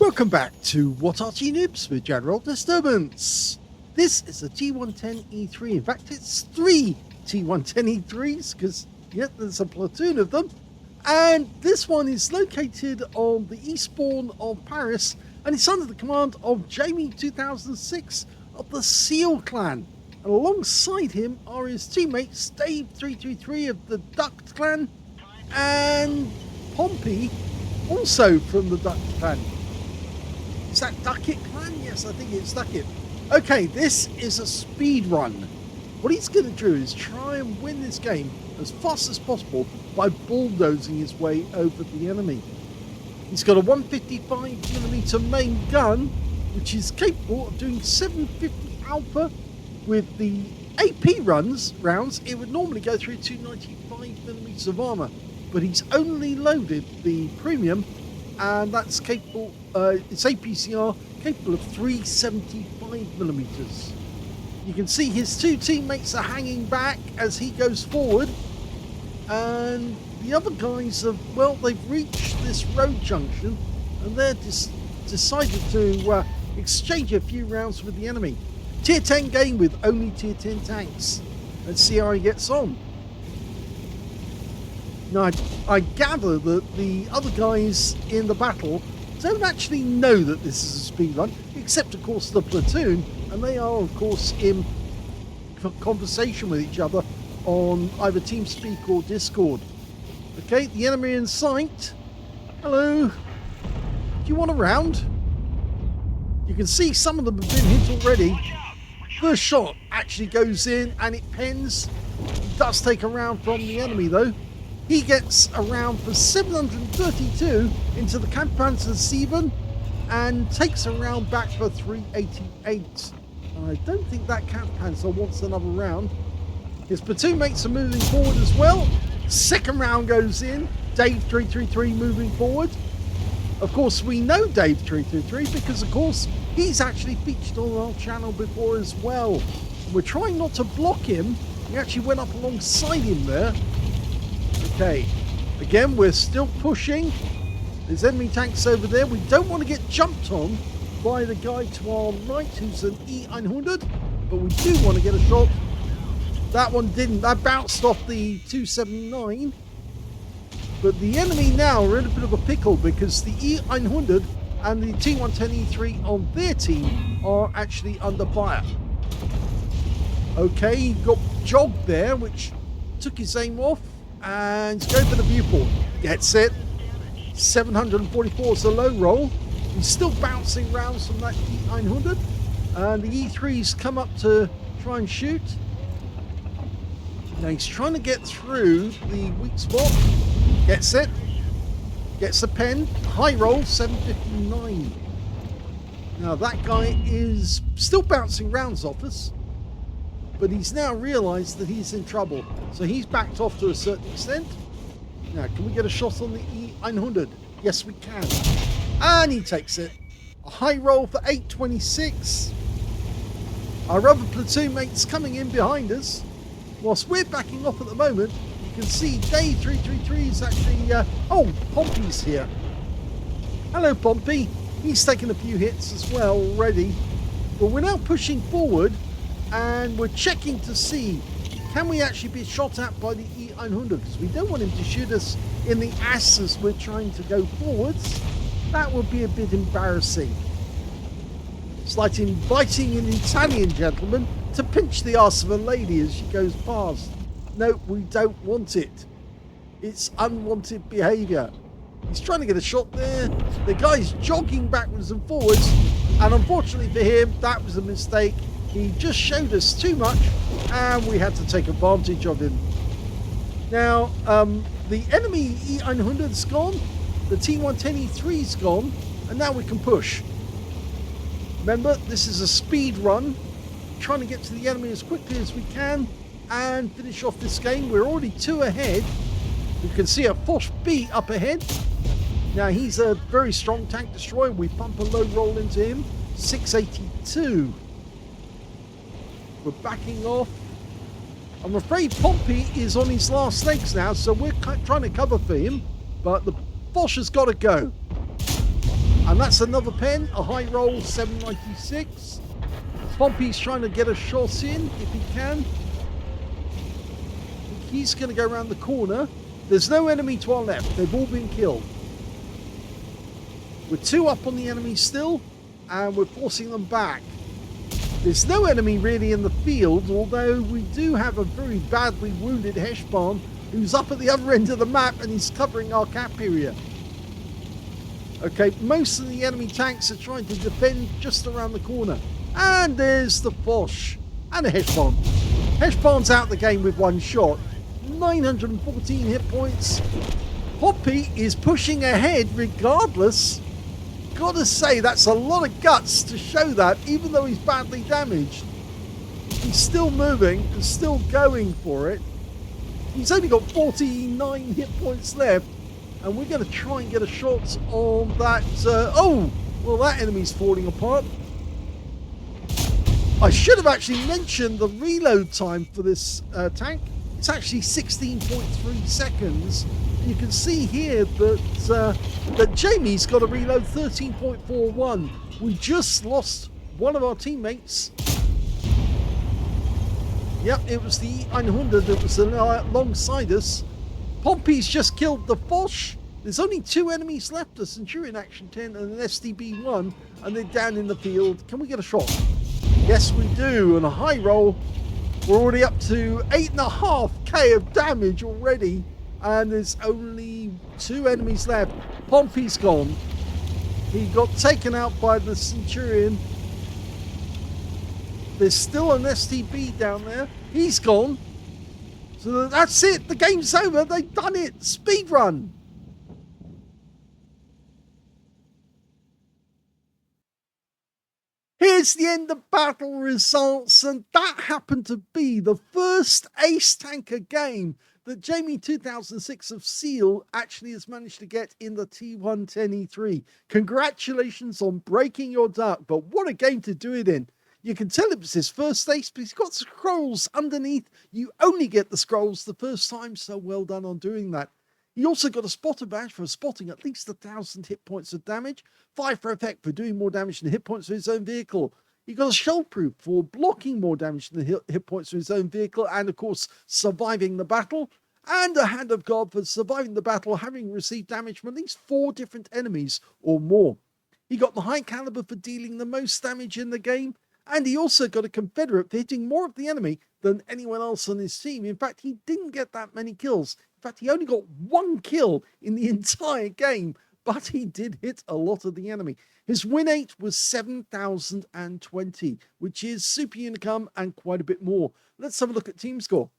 Welcome back to What Arty Noobs with General Disturbance. This is a T110E3. In fact, it's 3 T110E3s because, yeah, there's a platoon of them. And this one is located on the eastbourne of Paris, and it's under the command of Jamie2006 of the S3AL clan. And alongside him are his teammates Dave333 of the Duct clan and Pompey, also from the Duct clan. Is that Duckett clan? Yes, I think it's Duckett. Okay, this is a speed run. What he's going to do is try and win this game as fast as possible by bulldozing his way over the enemy. He's got a 155mm main gun, which is capable of doing 750 alpha. With the AP rounds, it would normally go through 295mm of armor, but he's only loaded the premium, and that's capable, it's APCR capable of 375mm. You can see his two teammates are hanging back as he goes forward, and the other guys have, well, they've reached this road junction, and they're decided to exchange a few rounds with the enemy. Tier 10 game with only tier 10 tanks. Let's see how he gets on. Now, I gather that the other guys in the battle don't actually know that this is a speed run, except, of course, the platoon, and they are, of course, in conversation with each other on either TeamSpeak or Discord. Okay, the enemy in sight. Hello. Do you want a round? You can see some of them have been hit already. First shot actually goes in and it pens. He does take a round from the enemy though. He gets a round for 732 into the Kampfpanzer 7 and takes a round back for 388. I don't think that Kampfpanzer wants another round. His platoon mates are moving forward as well. Second round goes in. Dave333 moving forward. Of course, we know Dave333 because, of course, he's actually featured on our channel before as well. We're trying not to block him. We actually went up alongside him there. Okay, again, we're still pushing. There's enemy tanks over there. We don't want to get jumped on by the guy to our right, who's an E900, but we do want to get a shot. That one didn't. That bounced off the 279. But the enemy now are in a bit of a pickle because the E900 and the T110E3 on their team are actually under fire. Okay, he got jogged there, which took his aim off, and he's going for the viewport. Gets it. 744 is the low roll. He's still bouncing rounds from that E900, and the E3's come up to try and shoot. Now he's trying to get through the weak spot. Gets it. Gets the pen. High roll, 759. Now that guy is still bouncing rounds off us, but he's now realised that he's in trouble. So he's backed off to a certain extent. Now, can we get a shot on the E900? Yes, we can. And he takes it. A high roll for 826. Our other platoon mates coming in behind us. Whilst we're backing off at the moment, you can see Dave333 is actually... oh, Pompey's here. Hello, Pompey. He's taken a few hits as well already. But we're now pushing forward, and we're checking to see, can we actually be shot at by the E900? Because we don't want him to shoot us in the ass as we're trying to go forwards. That would be a bit embarrassing. It's like inviting an Italian gentleman to pinch the arse of a lady as she goes past. No, we don't want it. It's unwanted behaviour. He's trying to get a shot there. The guy's jogging backwards and forwards, and unfortunately for him, that was a mistake. He just showed us too much, and we had to take advantage of him. Now, the enemy E900's gone, the T110E3's gone, and now we can push. Remember, this is a speed run, trying to get to the enemy as quickly as we can and finish off this game. We're already 2 ahead. You can see a Foch B up ahead. Now, he's a very strong tank destroyer. We pump a low roll into him, 682. We're backing off. I'm afraid Pompey is on his last legs now, so we're trying to cover for him, but the Foch has got to go. And that's another pen, a high roll 796. Pompey's trying to get a shot in if he can. He's going to go around the corner. There's no enemy to our left. They've all been killed. We're 2 up on the enemy still, and we're forcing them back. There's no enemy really in the field, although we do have a very badly wounded Heshbon who's up at the other end of the map and he's covering our cap area. Okay, most of the enemy tanks are trying to defend just around the corner. And there's the Foch and a Heshbon. Heshbon's out the game with 1 shot. 914 hit points. Pompey is pushing ahead regardless. Gotta say, that's a lot of guts to show that, even though he's badly damaged. He's still moving and still going for it. He's only got 49 hit points left, and we're going to try and get a shot on that. Oh, well, that enemy's falling apart. I should have actually mentioned the reload time for this tank. It's actually 16.3 seconds. You can see here that Jamie's got a reload 13.41. We just lost one of our teammates. Yep, it was the E100 that was alongside us. Pompey's just killed the Foch. There's only 2 enemies left, a Centurion Action 10 and an STB1, and they're down in the field. Can we get a shot? Yes, we do, and a high roll. We're already up to 8.5k of damage already, and there's only 2 enemies left. Pompey's gone. He got taken out by the Centurion. There's still an STB down there. He's gone. So that's it. The game's over. They've done it. Speed run. Here's the end of battle results, and that happened to be the first Ace Tanker game that Jamie2006 of S3AL actually has managed to get in the T110E3. Congratulations on breaking your duck, but what a game to do it in. You can tell it was his first ace, but he's got scrolls underneath. You only get the scrolls the first time, so well done on doing that. He also got a spotter badge for spotting at least 1,000 hit points of damage, 5 for effect for doing more damage than hit points for his own vehicle. He got a shell proof for blocking more damage than hit points for his own vehicle, and of course surviving the battle, and a hand of God for surviving the battle, having received damage from at least 4 different enemies or more. He got the high caliber for dealing the most damage in the game, and he also got a Confederate for hitting more of the enemy than anyone else on his team. In fact, he didn't get that many kills. In fact, he only got 1 kill in the entire game, but he did hit a lot of the enemy. His win rate was 7,020, which is super unicum and quite a bit more. Let's have a look at team score.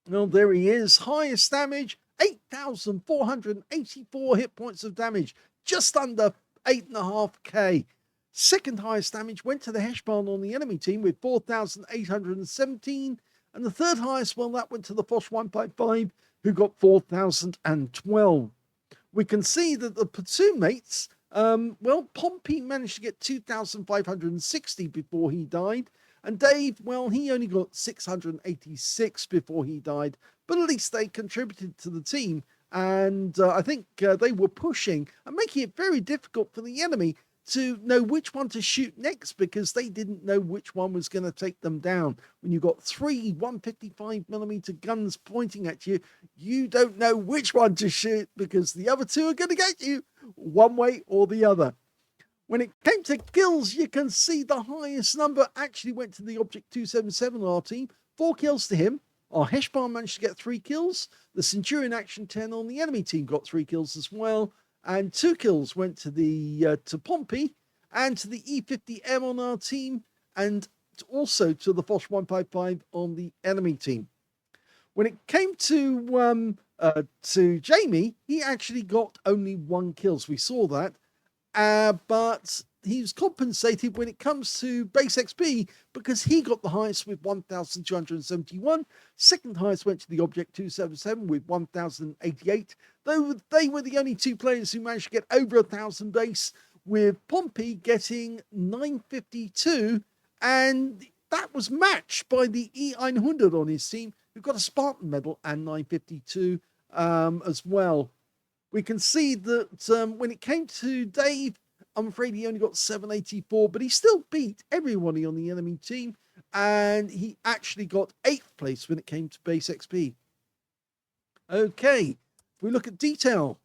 Well, there he is. Highest damage, 8,484 hit points of damage, just under 8.5k. Second highest damage went to the Heshbon on the enemy team with 4,817. And the third highest, well, that went to the Foch 155, who got 4,012. We can see that the platoon mates, well, Pompey managed to get 2,560 before he died. And Dave, well, he only got 686 before he died. But at least they contributed to the team. And I think they were pushing and making it very difficult for the enemy to know which one to shoot next, because they didn't know which one was going to take them down. When you've got 3 155mm guns pointing at you, you don't know which one to shoot, because the other 2 are going to get you one way or the other. When it came to kills, you can see the highest number actually went to the Object 277 on our team. 4 kills to him. Our Heshbon managed to get 3 kills. The Centurion Action 10 on the enemy team got 3 kills as well. And 2 kills went to the to Pompey and to the E50M on our team, and also to the Foch 155 on the enemy team. When it came to Jamie, he actually got only 1 kill. So we saw that, but he was compensated when it comes to base XP, because he got the highest with 1,271. Second highest went to the Object 277 with 1,088. Though they were the only 2 players who managed to get over 1,000 base, with Pompey getting 952, and that was matched by the E100 on his team, who got a Spartan medal and 952 as well. We can see that when it came to Dave, I'm afraid he only got 784, but he still beat everybody on the enemy team, and he actually got 8th place when it came to base XP. Okay, if we look at detail,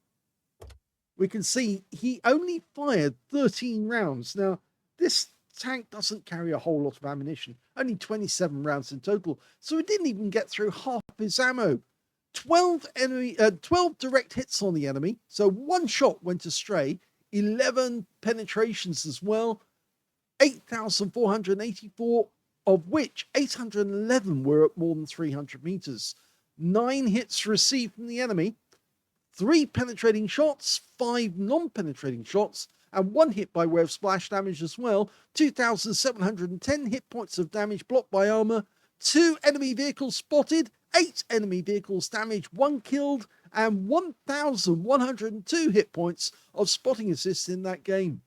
we can see he only fired 13 rounds. Now, this tank doesn't carry a whole lot of ammunition, only 27 rounds in total, so it didn't even get through half his ammo. 12 direct hits on the enemy, so 1 shot went astray, 11 penetrations as well, 8,484, of which 811 were at more than 300 meters. 9 hits received from the enemy, 3 penetrating shots, 5 non-penetrating shots, and 1 hit by way of splash damage as well. 2,710 hit points of damage blocked by armor, 2 enemy vehicles spotted, 8 enemy vehicles damaged, 1 killed, and 1,102 hit points of spotting assists in that game.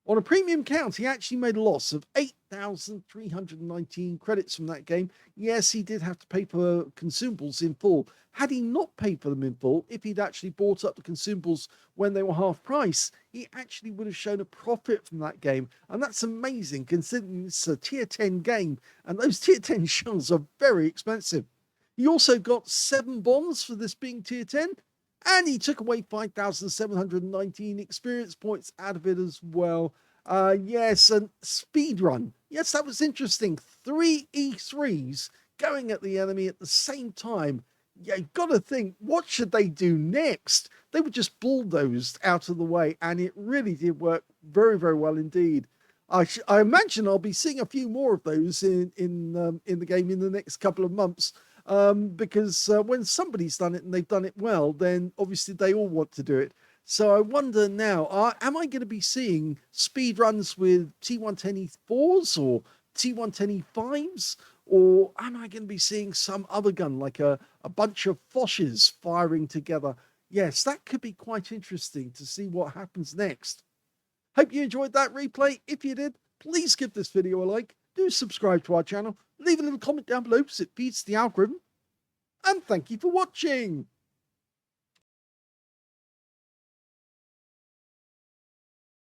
On a premium count, he actually made a loss of 8,319 credits from that game. Yes, he did have to pay for consumables in full. Had he not paid for them in full, if he'd actually bought up the consumables when they were half price, he actually would have shown a profit from that game. And that's amazing considering it's a tier 10 game, and those tier 10 shells are very expensive. He also got 7 bonds for this being tier 10, and he took away 5,719 experience points out of it as well. Yes, and speedrun. Yes, that was interesting. 3 E3s going at the enemy at the same time. Yeah, you've got to think, what should they do next? They were just bulldozed out of the way, and it really did work very, very well indeed. I imagine I'll be seeing a few more of those in the game in the next couple of months. Because when somebody's done it and they've done it well, then obviously they all want to do it. So I wonder now, am I going to be seeing speed runs with T110E4s or T110E5s? Or am I going to be seeing some other gun, like a bunch of Foshes firing together? Yes, that could be quite interesting to see what happens next. Hope you enjoyed that replay. If you did, please give this video a like. Do subscribe to our channel. Leave a little comment down below because it feeds the algorithm. And thank you for watching.